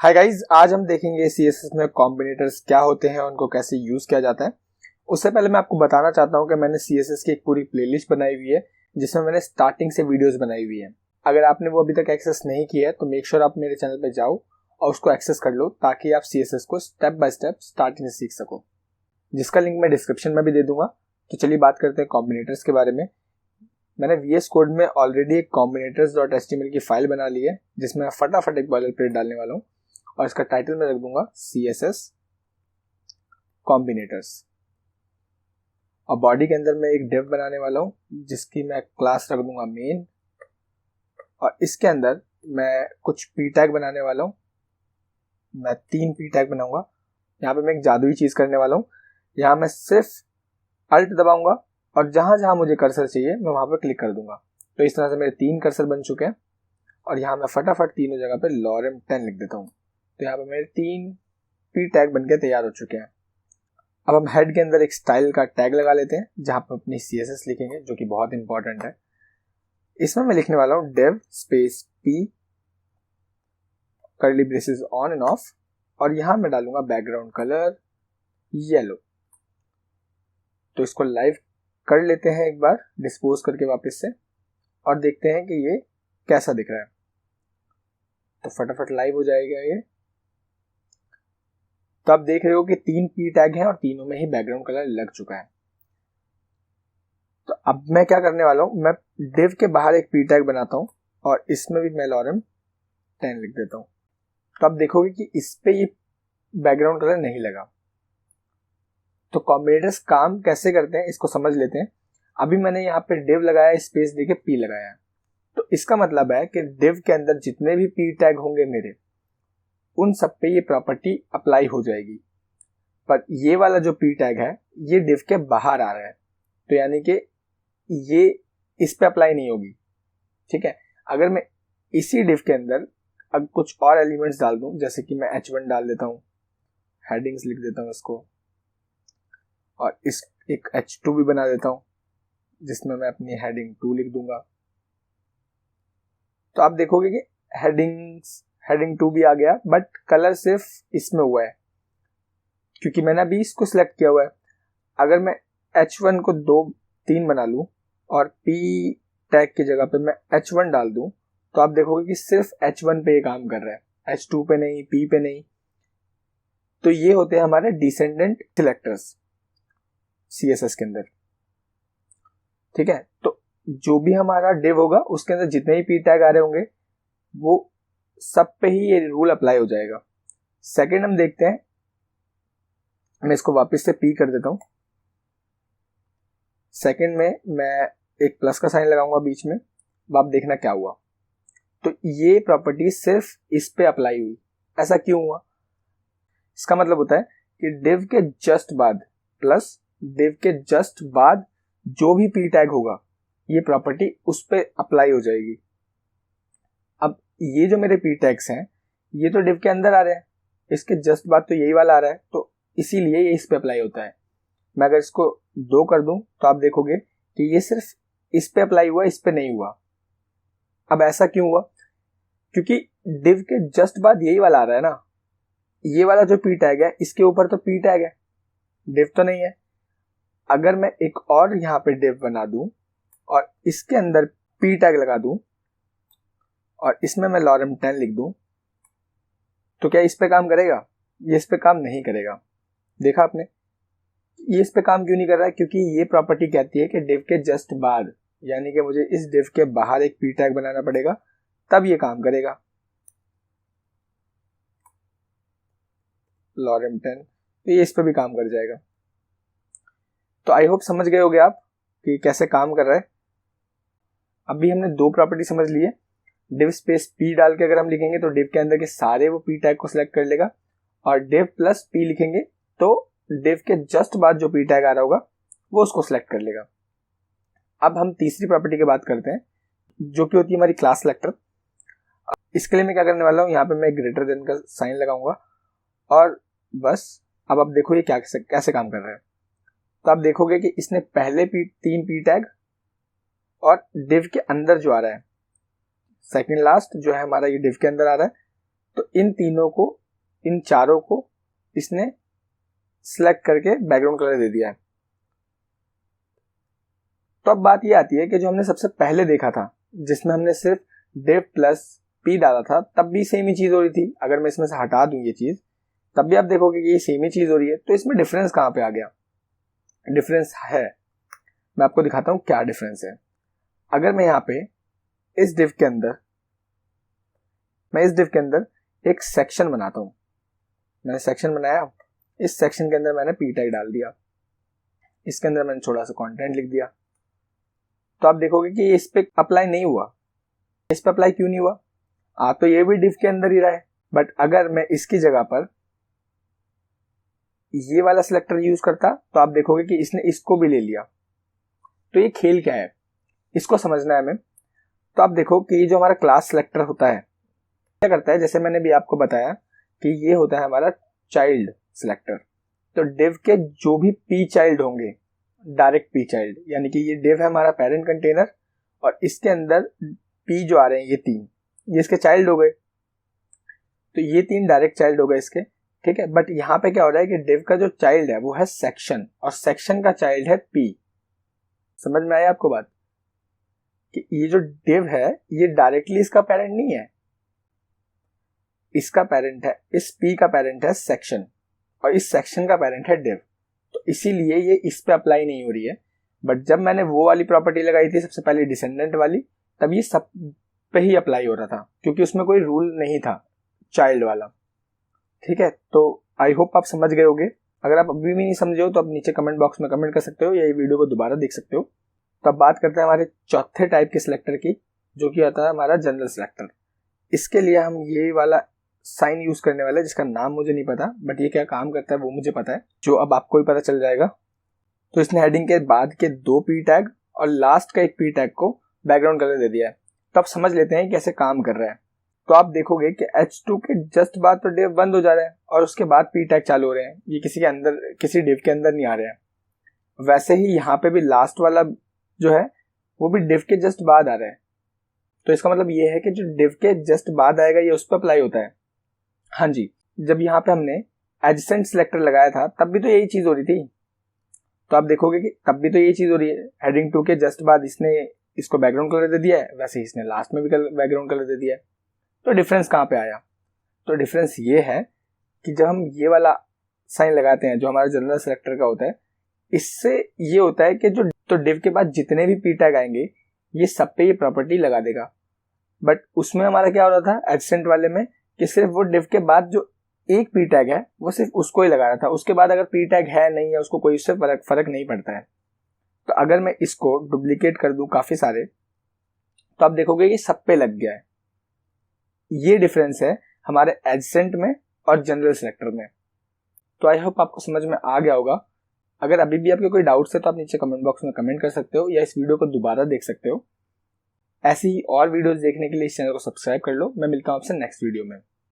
Hi guys, आज हम देखेंगे सीएसएस में कॉम्बिनेटर्स क्या होते हैं, उनको कैसे यूज किया जाता है। उससे पहले मैं आपको बताना चाहता हूं कि मैंने सीएसएस की एक पूरी प्लेलिस्ट बनाई हुई है जिसमें मैंने स्टार्टिंग से वीडियोस बनाई हुई है। अगर आपने वो अभी तक एक्सेस नहीं किया है तो मेक श्योर आप मेरे चैनल पे जाओ और उसको एक्सेस कर लो ताकि आप सीएसएस को स्टेप बाय स्टेप स्टार्टिंग से सीख सको, जिसका लिंक मैं डिस्क्रिप्शन में भी दे दूंगा। तो चलिए बात करते हैं कॉम्बिनेटर्स के बारे में। मैंने VS कोड में ऑलरेडी एक combinators.html की फाइल बना ली है जिसमें मैं फटाफट एक बॉयलरप्लेट डालने वाला हूँ और इसका टाइटल में रख दूंगा CSS कॉम्बिनेटर्स। और बॉडी के अंदर मैं एक डिव बनाने वाला हूँ जिसकी मैं क्लास रख दूंगा मेन, और इसके अंदर मैं कुछ पी टैग बनाने वाला हूँ। मैं 3 पी टैग बनाऊंगा। यहाँ पे मैं एक जादुई चीज करने वाला हूँ। यहाँ मैं सिर्फ अल्ट दबाऊंगा और जहां जहां मुझे कर्सर चाहिए मैं वहां पर क्लिक कर दूंगा। तो इस तरह से मेरे 3 कर्सर बन चुके हैं और यहाँ मैं फटाफट तीनों जगह पे lorem 10 लिख देता हूँ। तो यहाँ पे मेरे 3 पी टैग बनके तैयार हो चुके हैं। अब हम हेड के अंदर एक स्टाइल का टैग लगा लेते हैं जहां पर अपनी CSS लिखेंगे, जो कि बहुत इंपॉर्टेंट है। इसमें मैं लिखने वाला हूँ dev space p curly braces on end of, और यहां मैं डालूंगा बैकग्राउंड कलर येलो। तो इसको लाइव कर लेते हैं एक बार डिस्पोज करके वापस से और देखते हैं कि ये कैसा दिख रहा है। तो फटाफट लाइव हो जाएगा ये। तो आप देख रहे हो कि 3 पी टैग हैं और तीनों में ही बैकग्राउंड कलर लग चुका है। तो अब मैं क्या करने वाला हूं, मैं div के बाहर एक पी टैग बनाता हूं और इसमें भी मैं lorem 10 लिख देता हूं। तो आप देखोगे कि इस पे ये बैकग्राउंड कलर नहीं लगा। तो कॉम्बिनेटर्स काम कैसे करते हैं इसको समझ लेते हैं। अभी मैंने यहाँ पे div लगाया, स्पेस देके p लगाया। तो इसका मतलब है कि div के अंदर जितने भी पी टैग होंगे मेरे, उन सब पे ये प्रॉपर्टी अप्लाई हो जाएगी। पर ये वाला जो पी टैग है ये div के बाहर आ रहा है, तो यानी कि ये इस पे अप्लाई नहीं होगी। ठीक है, अगर मैं इसी div के अंदर अब कुछ और एलिमेंट्स डाल दूं, जैसे कि मैं h1 डाल देता हूं, हेडिंग्स लिख देता हूं इसको, और इस एक h2 भी बना देता हूं जिसमें मैं अपनी हेडिंग 2 लिख दूंगा। तो आप देखोगे कि हेडिंग 2 भी आ गया, बट कलर सिर्फ इसमें हुआ है क्योंकि मैंने अभी इसको सिलेक्ट किया हुआ है। अगर मैं h1 को 3 बना लूं और p टैग की जगह पे मैं h1 डाल दूं, तो आप देखोगे कि सिर्फ h1 पे ये काम कर रहा है, h2 पे नहीं, p पे नहीं। तो ये होते हैं हमारे डिसेंडेंट सिलेक्टर्स CSS के अंदर। ठीक है, तो जो भी हमारा div होगा उसके अंदर जितने ही पी टैग आ रहे होंगे वो सब पे ही ये रूल अप्लाई हो जाएगा। सेकंड हम देखते हैं, मैं इसको वापस से p कर देता हूं। सेकंड में मैं एक प्लस का साइन लगाऊंगा बीच में। अब आप देखना क्या हुआ। तो ये प्रॉपर्टी सिर्फ इस पे अप्लाई हुई। ऐसा क्यों हुआ? इसका मतलब होता है कि div के जस्ट बाद प्लस div के जस्ट बाद जो भी पी टैग होगा ये प्रॉपर्टी उस पे अप्लाई हो जाएगी। अब ये जो मेरे पी टैग्स हैं ये तो div के अंदर आ रहे हैं, इसके जस्ट बाद तो यही वाला आ रहा है, तो इसीलिए ये इस पे अप्लाई होता है। मैं अगर इसको 2 कर दूं तो आप देखोगे कि ये सिर्फ इस पे अप्लाई हुआ, इस पे नहीं हुआ। अब ऐसा क्यों हुआ? क्योंकि div के जस्ट बाद यही वाला आ रहा है ना, ये वाला जो पी टैग है इसके ऊपर तो पी टैग है, div तो नहीं है। अगर मैं एक और यहाँ पे div बना दूं और इसके अंदर पी टैग लगा दूं और इसमें मैं lorem 10 लिख दूं, तो क्या इस पे काम करेगा? ये इस पे काम नहीं करेगा। देखा आपने, ये इस पे काम क्यों नहीं कर रहा है? क्योंकि ये प्रॉपर्टी कहती है कि div के जस्ट बाद, यानी कि मुझे इस div के बाहर एक पी टैग बनाना पड़ेगा तब ये काम करेगा। lorem 10, तो ये इस पे भी काम कर जाएगा। तो आई होप समझ गए होगे आप कि कैसे काम कर रहा है। अभी हमने 2 प्रॉपर्टी समझ ली है। div स्पेस p डाल के अगर हम लिखेंगे तो div के अंदर के सारे वो p टैग को सिलेक्ट कर लेगा, और div प्लस p लिखेंगे तो div के जस्ट बाद जो p टैग आ रहा होगा वो उसको सिलेक्ट कर लेगा। अब हम तीसरी प्रॉपर्टी की बात करते हैं जो कि होती है हमारी क्लास सिलेक्टर। इसके लिए मैं क्या करने वाला हूँ, यहाँ पे मैं ग्रेटर देन का साइन लगाऊंगा और बस। अब आप देखो ये कैसे काम कर रहा है। तो आप देखोगे कि इसने पहले 3 पी टैग और div के अंदर जो आ रहा है, सेकंड लास्ट जो है हमारा ये div के अंदर आ रहा है, तो इन तीनों को, इन चारों को इसने सिलेक्ट करके बैकग्राउंड कलर दे दिया है। तो अब बात ये आती है कि जो हमने सबसे पहले देखा था जिसमें हमने सिर्फ div प्लस p डाला था, तब भी सेम ही चीज हो रही थी। अगर मैं इसमें से हटा दूं ये चीज, तब भी आप देखोगे कि ये सेम ही चीज हो रही है। तो इसमें डिफरेंस कहां पे आ गया? डिफरेंस है, मैं आपको दिखाता हूं क्या डिफरेंस है। अगर मैं यहाँ पे इस div के अंदर, मैं इस div के अंदर एक सेक्शन बनाता हूं, मैंने सेक्शन बनाया, इस सेक्शन के अंदर मैंने p टैग डाल दिया, इसके अंदर मैंने थोड़ा सा कंटेंट लिख दिया, तो आप देखोगे कि ये इस पे अप्लाई नहीं हुआ। इस पे अप्लाई क्यों नहीं हुआ? तो ये भी div के अंदर ही रहा है, बट अगर मैं इसकी जगह पर ये वाला सिलेक्टर यूज करता तो आप देखोगे कि इसने इसको भी ले लिया। तो ये खेल क्या है, इसको समझना है हमें। तो आप देखो कि ये जो हमारा क्लास सिलेक्टर होता है क्या करता है, जैसे मैंने भी आपको बताया कि ये होता है हमारा चाइल्ड सिलेक्टर। तो div के जो भी p चाइल्ड होंगे, डायरेक्ट p चाइल्ड, यानी कि ये div है हमारा पेरेंट कंटेनर और इसके अंदर p जो आ रहे हैं ये तीन, ये इसके चाइल्ड हो गए। तो ये तीन डायरेक्ट चाइल्ड हो गए इसके, ठीक है। बट यहाँ पे क्या हो रहा है कि div का जो चाइल्ड है वो है सेक्शन, और सेक्शन का चाइल्ड है p। समझ में आया आपको बात कि ये जो div है ये डायरेक्टली इसका पेरेंट नहीं है, इसका पेरेंट है, इस p का पेरेंट है सेक्शन और इस सेक्शन का पेरेंट है div। तो इसीलिए ये इस पे अप्लाई नहीं हो रही है। बट जब मैंने वो वाली प्रॉपर्टी लगाई थी सबसे पहले डिसेंडेंट वाली, तब ये सब पे ही अप्लाई हो रहा था क्योंकि उसमें कोई रूल नहीं था चाइल्ड वाला, ठीक है। तो आई होप आप समझ गए होंगे। अगर आप अभी भी नहीं समझे हो तो आप नीचे कमेंट बॉक्स में कमेंट कर सकते हो या ये वीडियो को दोबारा देख सकते हो। तो अब बात करते हैं हमारे चौथे टाइप के सिलेक्टर की, जो कि आता है हमारा जनरल सिलेक्टर। इसके लिए हम ये वाला साइन यूज करने वाले हैं जिसका नाम मुझे नहीं पता, बट ये क्या काम करता है वो मुझे पता है, जो अब आपको ही पता चल जाएगा। तो इसने हेडिंग के बाद के 2 p टैग और लास्ट का एक p टैग को बैकग्राउंड कलर दे दिया है। तो अब समझ लेते हैं कैसे काम कर रहा है। तो आप देखोगे कि h2 के जस्ट बाद तो div बंद हो जा रहा है और उसके बाद p टैग चालू हो रहे हैं, ये किसी के अंदर, किसी div के अंदर नहीं आ रहे हैं। वैसे ही यहाँ पे भी लास्ट वाला जो है वो भी div के जस्ट बाद आ रहा है। तो इसका मतलब ये है कि जो div के जस्ट बाद आएगा ये उस पर अप्लाई होता है। हाँ जी, जब यहाँ पे हमने एडजेसेंट सिलेक्टर लगाया था तब भी तो यही चीज हो रही थी। तो आप देखोगे कि तब भी तो यही चीज हो रही है, हेडिंग 2 के जस्ट बाद इसने इसको बैकग्राउंड कलर दे दिया है, वैसे ही इसने लास्ट में भी बैकग्राउंड कलर दे दिया है। तो डिफरेंस कहाँ पे आया? तो डिफरेंस ये है कि जब हम ये वाला साइन लगाते हैं जो हमारा जनरल सिलेक्टर का होता है, इससे ये होता है कि जो तो div के बाद जितने भी p टैग आएंगे ये सब पे ये प्रॉपर्टी लगा देगा। बट उसमें हमारा क्या हो रहा था एडजेसेंट वाले में कि सिर्फ वो div के बाद जो एक p टैग है वो सिर्फ उसको ही लगा रहा था, उसके बाद अगर p टैग है नहीं है उसको कोई उससे फर्क नहीं पड़ता है। तो अगर मैं इसको डुप्लीकेट कर दूं काफी सारे, तो आप देखोगे कि सब पे लग गया है। ये डिफरेंस है हमारे एडजेसेंट में और जनरल सिलेक्टर में। तो आई होप आपको समझ में आ गया होगा। अगर अभी भी आपके कोई डाउट्स है तो आप नीचे कमेंट बॉक्स में कमेंट कर सकते हो या इस वीडियो को दोबारा देख सकते हो। ऐसी ही और वीडियोस देखने के लिए इस चैनल को सब्सक्राइब कर लो। मैं मिलता हूं आपसे नेक्स्ट वीडियो में।